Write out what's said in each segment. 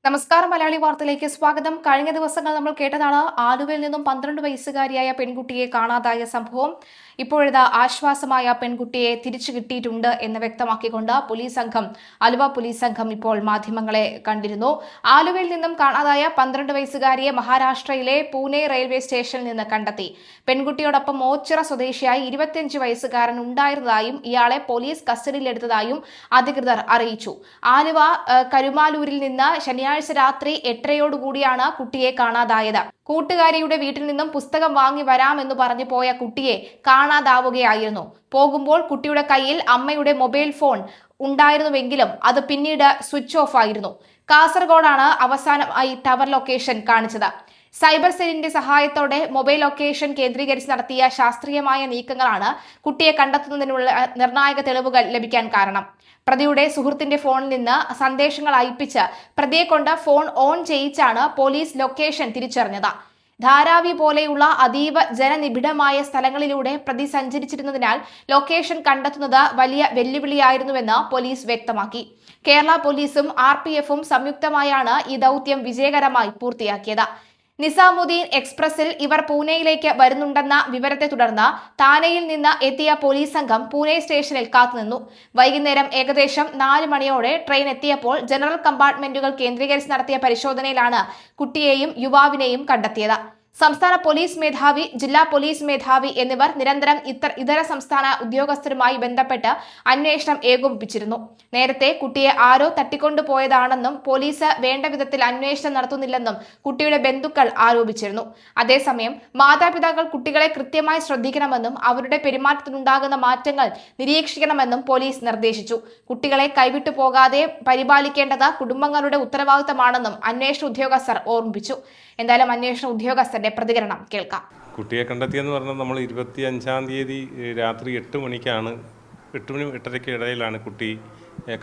നമസ്കാരം മലയാളി വാർത്തയിലേക്ക് സ്വാഗതം. കഴിഞ്ഞ ദിവസങ്ങൾ നമ്മൾ കേട്ടതാണ് ആലുവയിൽ നിന്നും 12 വയസ്സുകാരിയായ പെൺകുട്ടിയെ കാണാതായ സംഭവം. ഇപ്പോഴിതാ ആശ്വാസമായ പെൺകുട്ടിയെ തിരിച്ചു കിട്ടിയിട്ടുണ്ട് എന്ന് വ്യക്തമാക്കിക്കൊണ്ട് ആലുവ പോലീസ് സംഘം ഇപ്പോൾ മാധ്യമങ്ങളെ കണ്ടിരുന്നു. ആലുവയിൽ നിന്നും കാണാതായ 12 വയസ്സുകാരിയെ മഹാരാഷ്ട്രയിലെ പൂനെ റെയിൽവേ സ്റ്റേഷനിൽ നിന്ന് കണ്ടെത്തി. പെൺകുട്ടിയോടൊപ്പം ഓച്ചിറ സ്വദേശിയായി 25 വയസ്സുകാരൻ ഉണ്ടായിരുന്നതായും ഇയാളെ പോലീസ് കസ്റ്റഡിയിലെടുത്തതായും അധികൃതർ അറിയിച്ചു. ആലുവ കരുമാലൂരിൽ നിന്ന് ശനിയാഴ്ച രാത്രി 8:30 കുട്ടിയെ കാണാതായത്. കൂട്ടുകാരിയുടെ വീട്ടിൽ നിന്നും പുസ്തകം വാങ്ങി വരാമെന്ന് പറഞ്ഞു പോയ കുട്ടിയെ കാണാതാവുകയായിരുന്നു. പോകുമ്പോൾ കുട്ടിയുടെ കയ്യിൽ അമ്മയുടെ മൊബൈൽ ഫോൺ ഉണ്ടായിരുന്നുവെങ്കിലും അത് പിന്നീട് സ്വിച്ച് ഓഫ് ആയിരുന്നു. കാസർഗോഡാണ് അവസാനമായി ടവർ ലൊക്കേഷൻ കാണിച്ചത്. സൈബർ സെല്ലിന്റെ സഹായത്തോടെ മൊബൈൽ ലൊക്കേഷൻ കേന്ദ്രീകരിച്ച് നടത്തിയ ശാസ്ത്രീയമായ നീക്കങ്ങളാണ് കുട്ടിയെ കണ്ടെത്തുന്നതിനുള്ള നിർണായക തെളിവുകൾ ലഭിക്കാൻ കാരണം. പ്രതിയുടെ സുഹൃത്തിന്റെ ഫോണിൽ നിന്ന് സന്ദേശങ്ങൾ അയപ്പിച്ച് പ്രതിയെ കൊണ്ട് ഫോൺ ഓൺ ചെയ്യിച്ചാണ് പോലീസ് ലൊക്കേഷൻ തിരിച്ചറിഞ്ഞത്. ധാരാവി പോലെയുള്ള അതീവ ജനനിബിഡമായ സ്ഥലങ്ങളിലൂടെ പ്രതി സഞ്ചരിച്ചിരുന്നതിനാൽ ലൊക്കേഷൻ കണ്ടെത്തുന്നത് വലിയ വെല്ലുവിളിയായിരുന്നുവെന്ന് പോലീസ് വ്യക്തമാക്കി. കേരള പോലീസും RPFും സംയുക്തമായാണ് ഈ ദൗത്യം വിജയകരമായി പൂർത്തിയാക്കിയത്. നിസാമുദ്ദീൻ എക്സ്പ്രസിൽ ഇവർ പൂനെയിലേക്ക് വരുന്നുണ്ടെന്ന വിവരത്തെ തുടർന്ന് താനെയിൽ നിന്ന് എത്തിയ പോലീസ് സംഘം പൂനെ സ്റ്റേഷനിൽ കാത്തുനിന്നു. വൈകുന്നേരം ഏകദേശം 4 മണിയോടെ ട്രെയിൻ എത്തിയപ്പോൾ ജനറൽ കമ്പാർട്ട്മെന്റുകൾ കേന്ദ്രീകരിച്ച് നടത്തിയ പരിശോധനയിലാണ് കുട്ടിയെയും യുവാവിനെയും കണ്ടെത്തിയത്. സംസ്ഥാന പോലീസ് മേധാവി, ജില്ലാ പോലീസ് മേധാവി എന്നിവർ നിരന്തരം ഇതര സംസ്ഥാന ഉദ്യോഗസ്ഥരുമായി ബന്ധപ്പെട്ട് അന്വേഷണം ഏകോപിപ്പിച്ചിരുന്നു. നേരത്തെ കുട്ടിയെ ആരോ തട്ടിക്കൊണ്ടുപോയതാണെന്നും പോലീസ് വേണ്ട വിധത്തിൽ അന്വേഷണം നടത്തുന്നില്ലെന്നും കുട്ടിയുടെ ബന്ധുക്കൾ ആരോപിച്ചിരുന്നു. അതേസമയം മാതാപിതാക്കൾ കുട്ടികളെ കൃത്യമായി ശ്രദ്ധിക്കണമെന്നും അവരുടെ പെരുമാറ്റത്തിലുണ്ടാകുന്ന മാറ്റങ്ങൾ നിരീക്ഷിക്കണമെന്നും പോലീസ് നിർദ്ദേശിച്ചു. കുട്ടികളെ കൈവിട്ടു പോകാതെ പരിപാലിക്കേണ്ടത് കുടുംബങ്ങളുടെ ഉത്തരവാദിത്തമാണെന്നും അന്വേഷണ ഉദ്യോഗസ്ഥർ ഓർമ്മിപ്പിച്ചു. എന്തായാലും അന്വേഷണ ഉദ്യോഗസ്ഥരുടെ പ്രതികരണം കേൾക്കാം. കുട്ടിയെ കണ്ടെത്തിയെന്ന് പറഞ്ഞാൽ നമ്മൾ 25-ാം തീയതി രാത്രി 8 മണിക്കാണ് 8 മണി 8:30 ഇടയിലാണ് കുട്ടി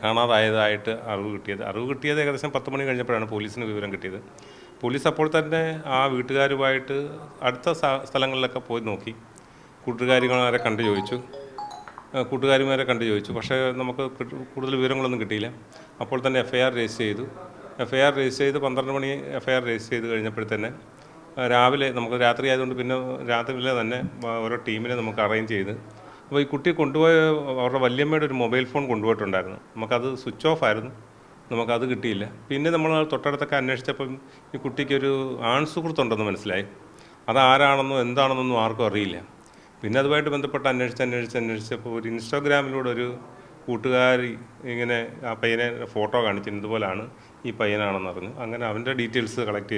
കാണാതായതായിട്ട് അറിവ് കിട്ടിയത് ഏകദേശം 10 മണി കഴിഞ്ഞപ്പോഴാണ് പോലീസിന് വിവരം കിട്ടിയത്. പോലീസ് അപ്പോൾ തന്നെ ആ വീട്ടുകാരുമായിട്ട് അടുത്ത സ്ഥലങ്ങളിലൊക്കെ പോയി നോക്കി. കൂട്ടുകാരിമാരെ കണ്ടു ചോദിച്ചു. പക്ഷേ നമുക്ക് കൂടുതൽ വിവരങ്ങളൊന്നും കിട്ടിയില്ല. അപ്പോൾ തന്നെ FIR രജിസ്റ്റർ ചെയ്ത് 12 മണി FIR രജിസ്റ്റർ ചെയ്ത് കഴിഞ്ഞപ്പോഴത്തന്നെ രാവിലെ നമുക്ക് രാത്രി ആയതുകൊണ്ട് പിന്നെ രാത്രിയിലെ തന്നെ ഓരോ ടീമിനെ നമുക്ക് അറേഞ്ച് ചെയ്ത് അപ്പോൾ ഈ കുട്ടി കൊണ്ടുപോയ അവരുടെ വല്യമ്മയുടെ ഒരു മൊബൈൽ ഫോൺ കൊണ്ടുപോയിട്ടുണ്ടായിരുന്നു. നമുക്കത് സ്വിച്ച് ഓഫ് ആയിരുന്നു, നമുക്കത് കിട്ടിയില്ല. പിന്നെ നമ്മൾ തൊട്ടടുത്തൊക്കെ അന്വേഷിച്ചപ്പം ഈ കുട്ടിക്കൊരു സുഹൃത്തുണ്ടെന്ന് മനസ്സിലായി. അതാരാണെന്നോ എന്താണെന്നൊന്നും ആർക്കും അറിയില്ല. പിന്നെ അതുമായിട്ട് ബന്ധപ്പെട്ട് അന്വേഷിച്ചപ്പോൾ ഒരു ഇൻസ്റ്റാഗ്രാമിലൂടെ ഒരു കൂട്ടുകാരി ഇങ്ങനെ ആ പയ്യനെ ഫോട്ടോ കാണിച്ചിരുന്നു, ഇതുപോലാണ് ഈ പയ്യനാണെന്ന് അറിഞ്ഞു. അങ്ങനെ അവൻ്റെ ഡീറ്റെയിൽസ് കളക്ട്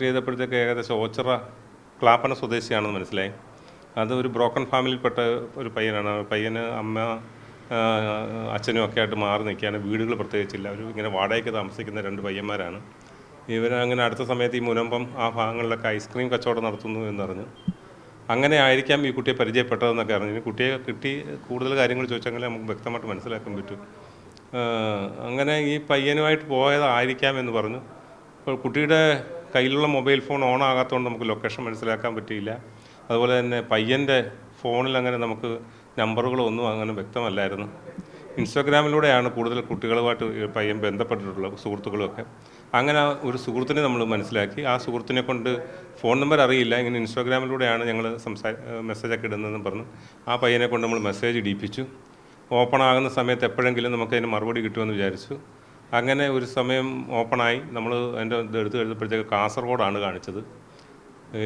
ചെയ്തപ്പോഴത്തേക്ക് ഏകദേശം ഓച്ചിറ ക്ലാപ്പന സ്വദേശിയാണെന്ന് മനസ്സിലായി. അത് ഒരു ബ്രോക്കൺ ഫാമിലിയിൽപ്പെട്ട ഒരു പയ്യനാണ്. പയ്യന് അമ്മ അച്ഛനും ഒക്കെ ആയിട്ട് മാറി നിൽക്കുകയാണ്. വീടുകൾ പ്രത്യേകിച്ചില്ല. അവർ ഇങ്ങനെ വാടകയ്ക്ക് താമസിക്കുന്ന 2 പയ്യന്മാരാണ്. ഇവരങ്ങനെ അടുത്ത സമയത്ത് ഈ മുനമ്പം ആ ഭാഗങ്ങളിലൊക്കെ ഐസ്ക്രീം കച്ചവടം നടത്തുന്നു എന്നറിഞ്ഞു. അങ്ങനെ ആയിരിക്കാം ഈ കുട്ടിയെ പരിചയപ്പെട്ടതെന്നൊക്കെ അറിഞ്ഞു. കുട്ടിയെ കിട്ടി കൂടുതൽ കാര്യങ്ങൾ ചോദിച്ചെങ്കിൽ നമുക്ക് വ്യക്തമായിട്ട് മനസ്സിലാക്കാൻ പറ്റും. അങ്ങനെ ഈ പയ്യനുമായിട്ട് പോയതായിരിക്കാം എന്ന് പറഞ്ഞു. അപ്പോൾ കുട്ടിയുടെ കയ്യിലുള്ള മൊബൈൽ ഫോൺ ഓൺ ആകാത്തതുകൊണ്ട് നമുക്ക് ലൊക്കേഷൻ മനസ്സിലാക്കാൻ പറ്റിയില്ല. അതുപോലെ തന്നെ പയ്യൻ്റെ ഫോണിൽ അങ്ങനെ നമുക്ക് നമ്പറുകളൊന്നും അങ്ങനെ വ്യക്തമല്ലായിരുന്നു. ഇൻസ്റ്റാഗ്രാമിലൂടെയാണ് കൂടുതൽ കുട്ടികളുമായിട്ട് പയ്യൻ ബന്ധപ്പെട്ടിട്ടുള്ളത്, സുഹൃത്തുക്കളുമൊക്കെ. അങ്ങനെ ഒരു സുഹൃത്തിനെ നമ്മൾ മനസ്സിലാക്കി. ആ സുഹൃത്തിനെ കൊണ്ട് ഫോൺ നമ്പർ അറിയില്ല, ഇങ്ങനെ ഇൻസ്റ്റാഗ്രാമിലൂടെയാണ് ഞങ്ങൾ മെസ്സേജൊക്കെ ഇടുന്നതെന്ന് പറഞ്ഞു. ആ പയ്യനെ കൊണ്ട് നമ്മൾ മെസ്സേജ് ഇടിപ്പിച്ചു. ഓപ്പൺ ആകുന്ന സമയത്ത് എപ്പോഴെങ്കിലും നമുക്കതിന് മറുപടി കിട്ടുമെന്ന് വിചാരിച്ചു. അങ്ങനെ ഒരു സമയം ഓപ്പണായി. നമ്മൾ അതിൻ്റെ എടുത്ത് കഴിഞ്ഞപ്പോഴത്തേക്ക് കാസർഗോഡാണ് കാണിച്ചത്.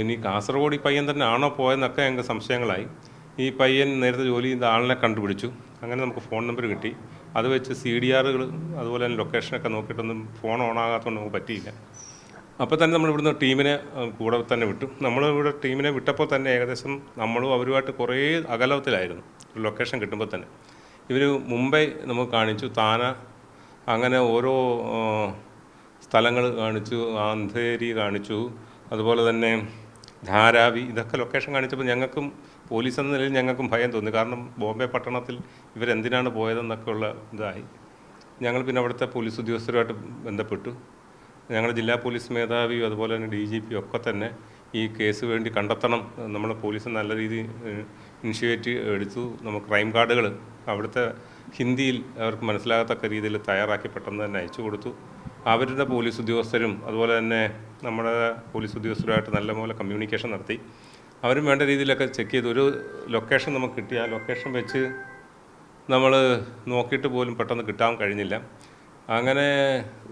ഇനി കാസർഗോഡ് ഈ പയ്യൻ തന്നെ ആണോ പോയെന്നൊക്കെ ഞങ്ങൾക്ക് സംശയങ്ങളായി. ഈ പയ്യൻ നേരത്തെ ജോലി ചെയ്ത ആളിനെ കണ്ടുപിടിച്ചു. അങ്ങനെ നമുക്ക് ഫോൺ നമ്പർ കിട്ടി. അത് വെച്ച് CDRകൾ അതുപോലെ തന്നെ ലൊക്കേഷനൊക്കെ നോക്കിയിട്ടൊന്നും ഫോൺ ഓൺ ആകാത്തതുകൊണ്ട് നമുക്ക് പറ്റിയില്ല. അപ്പോൾ തന്നെ നമ്മളിവിടുന്ന് ടീമിനെ കൂടെ തന്നെ വിട്ടു. നമ്മളിവിടെ ടീമിനെ വിട്ടപ്പോൾ തന്നെ ഏകദേശം നമ്മളും അവരുമായിട്ട് കുറേ അകലത്തിലായിരുന്നു ലൊക്കേഷൻ കിട്ടുമ്പോൾ തന്നെ. ഇവർ മുംബൈ നമുക്ക് കാണിച്ചു, താന, അങ്ങനെ ഓരോ സ്ഥലങ്ങൾ കാണിച്ചു, അന്ധേരി കാണിച്ചു, അതുപോലെ തന്നെ ധാരാവി, ഇതൊക്കെ ലൊക്കേഷൻ കാണിച്ചപ്പോൾ ഞങ്ങൾക്കും പോലീസ് എന്ന നിലയിൽ ഞങ്ങൾക്കും ഭയം തോന്നി. കാരണം ബോംബെ പട്ടണത്തിൽ ഇവരെന്തിനാണ് പോയതെന്നൊക്കെ ഉള്ള ഇതായി. ഞങ്ങൾ പിന്നെ അവിടുത്തെ പോലീസ് ഉദ്യോഗസ്ഥരുമായിട്ട് ബന്ധപ്പെട്ടു. ഞങ്ങളുടെ ജില്ലാ പോലീസ് മേധാവിയും അതുപോലെ തന്നെ DGP ഒക്കെ തന്നെ ഈ കേസ് വേണ്ടി കണ്ടെത്തണം, നമ്മൾ പോലീസ് നല്ല രീതിയിൽ ഇനിഷ്യേറ്റീവ് എടുത്തു. നമുക്ക് ക്രൈം കാർഡുകൾ അവിടുത്തെ ഹിന്ദിയിൽ അവർക്ക് മനസ്സിലാകത്തക്ക രീതിയിൽ തയ്യാറാക്കി പെട്ടെന്ന് തന്നെ അയച്ചു കൊടുത്തു. അവരുടെ പോലീസ് ഉദ്യോഗസ്ഥരും അതുപോലെ തന്നെ നമ്മുടെ പോലീസ് ഉദ്യോഗസ്ഥരുമായിട്ട് നല്ലപോലെ കമ്മ്യൂണിക്കേഷൻ നടത്തി. അവരും വേണ്ട രീതിയിലൊക്കെ ചെക്ക് ചെയ്തു. ഒരു ലൊക്കേഷൻ നമുക്ക് കിട്ടി. ആ ലൊക്കേഷൻ വെച്ച് നമ്മൾ നോക്കിയിട്ട് പോലും പെട്ടെന്ന് കിട്ടാൻ കഴിഞ്ഞില്ല. അങ്ങനെ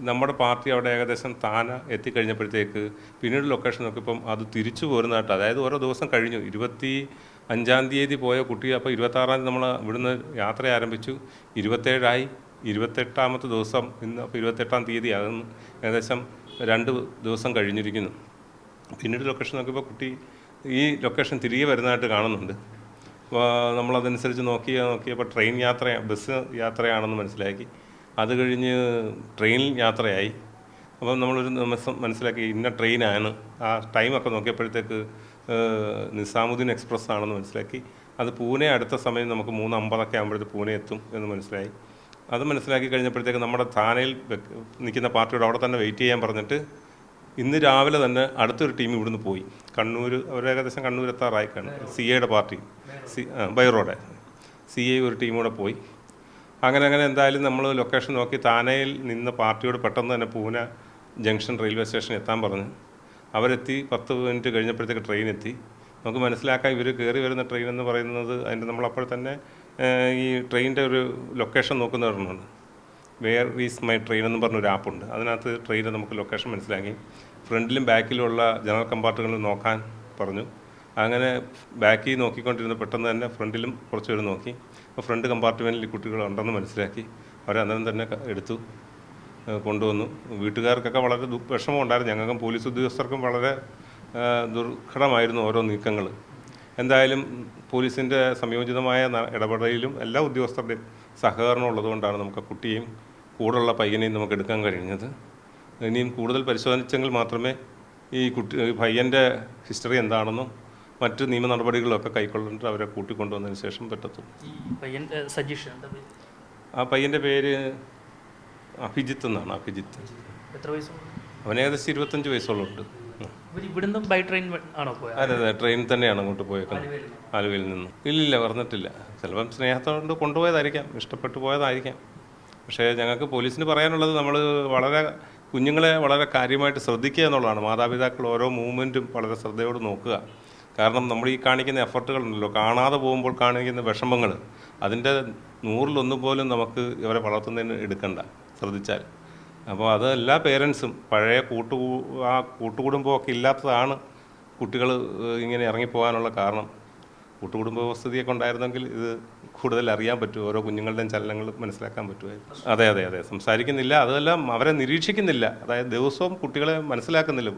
നമ്മുടെ പാർട്ടി അവിടെ ഏകദേശം താന എത്തിക്കഴിഞ്ഞപ്പോഴത്തേക്ക് പിന്നീട് ലൊക്കേഷൻ നോക്കിയപ്പം അത് തിരിച്ചു പോരുന്നതായിട്ട്, അതായത് ഓരോ ദിവസം കഴിഞ്ഞു. 25-ാം തീയതി പോയ കുട്ടി അപ്പോൾ 26-ാം തീയതി നമ്മൾ ഇവിടുന്ന് യാത്ര ആരംഭിച്ചു. 27-ആയി. 28-ാമത്തെ ദിവസം ഇന്ന് അപ്പോൾ 28-ാം തീയതി ആകുന്നു. ഏകദേശം 2 ദിവസം കഴിഞ്ഞിരിക്കുന്നു. പിന്നീട് ലൊക്കേഷൻ നോക്കിയപ്പോൾ കുട്ടി ഈ ലൊക്കേഷൻ തിരികെ വരുന്നതായിട്ട് കാണുന്നുണ്ട്. നമ്മളതനുസരിച്ച് നോക്കിയപ്പോൾ ബസ് യാത്രയാണെന്ന് മനസ്സിലാക്കി. അത് കഴിഞ്ഞ് ട്രെയിനിൽ യാത്രയായി. അപ്പം നമ്മളൊരു മനസ്സിലാക്കി ഇന്ന ട്രെയിനാണ്. ആ ടൈമൊക്കെ നോക്കിയപ്പോഴത്തേക്ക് നിസാമുദ്ദീൻ എക്സ്പ്രസ് ആണെന്ന് മനസ്സിലാക്കി. അത് പൂനെ അടുത്ത സമയം നമുക്ക് 3:50 ആകുമ്പോഴത്തേക്ക് പൂനെ എത്തും എന്ന് മനസ്സിലായി. അത് മനസ്സിലാക്കി കഴിഞ്ഞപ്പോഴത്തേക്ക് നമ്മുടെ താനയിൽ നിൽക്കുന്ന പാർട്ടിയോട് അവിടെ തന്നെ വെയിറ്റ് ചെയ്യാൻ പറഞ്ഞിട്ട് ഇന്ന് രാവിലെ തന്നെ അടുത്തൊരു ടീം ഇവിടുന്ന് പോയി. കണ്ണൂർ, അവരേകദേശം കണ്ണൂർ എത്താറായി കാണും. CIയുടെ പാർട്ടി, ബൈ റോഡ് CI ഒരു ടീമൂടെ പോയി. അങ്ങനെ എന്തായാലും നമ്മൾ ലൊക്കേഷൻ നോക്കി താനയിൽ നിന്ന് പാർട്ടിയോട് പെട്ടെന്ന് തന്നെ പൂനെ ജംഗ്ഷൻ റെയിൽവേ സ്റ്റേഷനിൽ എത്താൻ പറഞ്ഞു. അവരെത്തി. 10 മിനിറ്റ് കഴിഞ്ഞപ്പോഴത്തേക്ക് ട്രെയിൻ എത്തി. നമുക്ക് മനസ്സിലാക്കാം ഇവർ കയറി വരുന്ന ട്രെയിൻ എന്ന് പറയുന്നത് അതിൻ്റെ നമ്മളപ്പോൾ തന്നെ ഈ ട്രെയിനിൻ്റെ ഒരു ലൊക്കേഷൻ നോക്കുന്ന ഒരെണ്ണമുണ്ട്. വെയർ ഈസ് മൈ ട്രെയിൻ എന്ന് പറഞ്ഞൊരു ആപ്പുണ്ട്. അതിനകത്ത് ട്രെയിനിൽ നമുക്ക് ലൊക്കേഷൻ മനസ്സിലാക്കി. ഫ്രണ്ടിലും ബാക്കിലുമുള്ള ജനറൽ കമ്പാർട്ടുകളിൽ നോക്കാൻ പറഞ്ഞു. അങ്ങനെ ബാക്കിൽ നോക്കിക്കൊണ്ടിരുന്ന പെട്ടെന്ന് തന്നെ ഫ്രണ്ടിലും കുറച്ച് പേര് നോക്കി. അപ്പോൾ ഫ്രണ്ട് കമ്പാർട്ട്മെൻറ്റിൽ കുട്ടികളുണ്ടെന്ന് മനസ്സിലാക്കി. അവരെ അന്നേരം തന്നെ എടുത്തു കൊണ്ടുവന്നു. വീട്ടുകാർക്കൊക്കെ വളരെ വിഷമം ഉണ്ടായിരുന്നു. ഞങ്ങൾക്കും പോലീസ് ഉദ്യോഗസ്ഥർക്കും വളരെ ദുർഘടമായിരുന്നു ഓരോ നീക്കങ്ങൾ. എന്തായാലും പോലീസിൻ്റെ സംയോജിതമായ ഇടപെടലിലും എല്ലാ ഉദ്യോഗസ്ഥരുടെയും സഹകരണം ഉള്ളതുകൊണ്ടാണ് നമുക്ക് കുട്ടിയെയും കൂടെയുള്ള പയ്യനെയും നമുക്ക് എടുക്കാൻ കഴിഞ്ഞത്. ഇനിയും കൂടുതൽ പരിശോധിച്ചെങ്കിൽ മാത്രമേ ഈ പയ്യൻ്റെ ഹിസ്റ്ററി എന്താണെന്നും മറ്റ് നിയമ നടപടികളൊക്കെ കൈക്കൊള്ളിട്ട് അവരെ കൂട്ടിക്കൊണ്ടുവന്നതിന് ശേഷം പറ്റത്തുള്ളൂ. ആ പയ്യൻ്റെ പേര് അഭിജിത്ത് എന്നാണ്. അഭിജിത്ത്. എത്ര വയസ്സുണ്ട്? അവന് ഏകദേശം 25 വയസ്സുള്ളുണ്ട്. ഇവിടുന്ന് ബൈ ട്രെയിൻ ആണോ പോയത്? അതെ, ട്രെയിനിൽ തന്നെയാണ് അങ്ങോട്ട് പോയേക്കുന്നത്. ആലുവയിൽ നിന്ന്. ഇല്ലില്ല, പറഞ്ഞിട്ടില്ല. ചിലപ്പം സ്നേഹത്തോട് കൊണ്ടുപോയതായിരിക്കാം, ഇഷ്ടപ്പെട്ടു പോയതായിരിക്കാം. പക്ഷേ ഞങ്ങൾക്ക് പോലീസിന് പറയാനുള്ളത് നമ്മൾ കുഞ്ഞുങ്ങളെ വളരെ കാര്യമായിട്ട് ശ്രദ്ധിക്കുക എന്നുള്ളതാണ്. മാതാപിതാക്കൾ ഓരോ മൂവ്മെൻറ്റും വളരെ ശ്രദ്ധയോട് നോക്കുക. കാരണം നമ്മൾ ഈ കാണിക്കുന്ന എഫർട്ടുകളുണ്ടല്ലോ, കാണാതെ പോകുമ്പോൾ കാണിക്കുന്ന വിഷമങ്ങൾ, അതിൻ്റെ 100-1 പോലും നമുക്ക് ഇവരെ വളർത്തുന്നതിന് എടുക്കണ്ട, ശ്രദ്ധിച്ചാൽ. അപ്പോൾ അത് എല്ലാ പേരൻസും പഴയ കൂട്ടുകുടുംബമൊക്കെ ഇല്ലാത്തതാണ് കുട്ടികൾ ഇങ്ങനെ ഇറങ്ങിപ്പോകാനുള്ള കാരണം. കൂട്ടുകുടുംബ വ്യവസ്ഥിതിയൊക്കെ ഉണ്ടായിരുന്നെങ്കിൽ ഇത് കൂടുതൽ അറിയാൻ പറ്റും. ഓരോ കുഞ്ഞുങ്ങളുടെയും ചലനങ്ങൾ മനസ്സിലാക്കാൻ പറ്റുമായിരുന്നു. അതെ, സംസാരിക്കുന്നില്ല. അതെല്ലാം അവരെ നിരീക്ഷിക്കുന്നില്ല. അതായത് ദിവസവും കുട്ടികളെ മനസ്സിലാക്കുന്നില്ല.